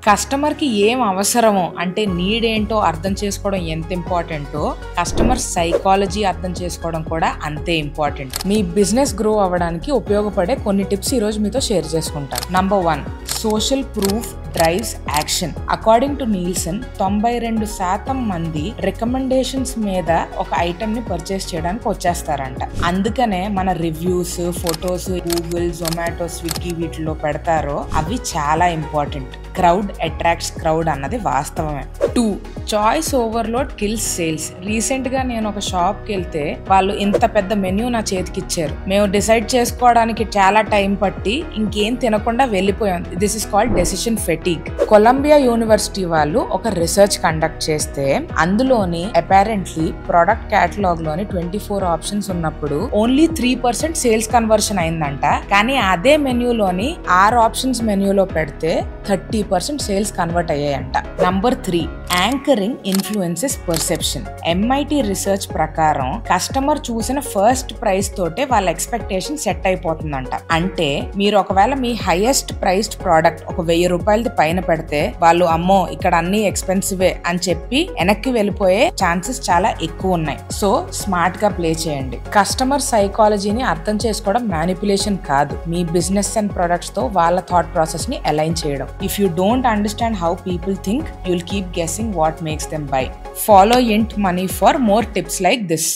Customer కి ఏం అవసరమో అంటే నీడ్ ఏంటో అర్థం చేసుకోవడం ఎంత ఇంపార్టెంటో కస్టమర్ సైకాలజీ అర్థం చేసుకోవడం కూడా అంతే ఇంపార్టెంట్. మీ బిజినెస్ గ్రో అవ్వడానికి ఉపయోగపడే కొన్ని టిప్స్ ఈ రోజు మీతో షేర్ చేసుకుంటాను. Number 1, social proof drives action. According to Nielsen 92% మంది రికమెండేషన్స్ మీద ఒక ఐటమ్ ని పర్చేస్ చేయడానికి వచ్చేస్తారంట. అందుకనే మన reviews, photos Google, Zomato, Swiggy వీటిలో పెడతారో అవి చాలా ఇంపార్టెంట్. క్రౌడ్ అట్రాక్ట్స్ క్రౌడ్ అన్నది వాస్తవమే. 2, choice overload kills sales. Recent గా నేను ఒక షాప్ కి వెళ్తే వాళ్ళు ఇంత పెద్ద మెన్యూ నా చేతికి ఇచ్చారు. మేము డిసైడ్ చేసుకోవడానికి చాలా టైం పట్టి ఇంకేం తినకుండా వెళ్ళిపోయాం. This is called decision fatigue. Columbia University వాళ్ళు ఒక రీసెర్చ్ కండక్ట్ చేస్తే అందులోని అపారెంట్లీ ప్రొడక్ట్ క్యాటలాగ్ లోని 24 ఆప్షన్స్ ఉన్నప్పుడు ఓన్లీ 3% సేల్స్ కన్వర్షన్ అయిందంట. కానీ అదే మెన్యూలోని 6 ఆప్షన్స్ మెన్యూలో పెడితే 30% సేల్స్ కన్వర్ట్ అయ్యాయంట. Number 3, anchoring influences perception. MIT research ప్రకారం కస్టమర్ చూసిన ఫస్ట్ ప్రైస్ తోటే వాళ్ళ ఎక్స్పెక్టేషన్ సెట్ అయిపోతుందంట. అంటే మీరు ఒకవేళ మీ హైయెస్ట్ ప్రైస్డ్ ప్రోడక్ట్ ఒక 1000 రూపాయలది పైన పెడితే వాళ్ళు అమ్మో ఇక్కడ అన్ని ఎక్స్పెన్సివే అని చెప్పి వెనక్కి వెళ్ళిపోయే ఛాన్సెస్ చాలా ఎక్కువ ఉన్నాయి. సో స్మార్ట్ గా ప్లే చేయండి. కస్టమర్ సైకాలజీని అర్థం చేసుకోవడం మ్యానిపులేషన్ కాదు, మీ బిజినెస్ అండ్ ప్రొడక్ట్స్ తో వాళ్ళ థాట్ ప్రాసెస్ ని అలైన్ చేయడం. If you don't understand how people think, you'll keep guessing what makes them buy. Follow Yint Money for more tips like this.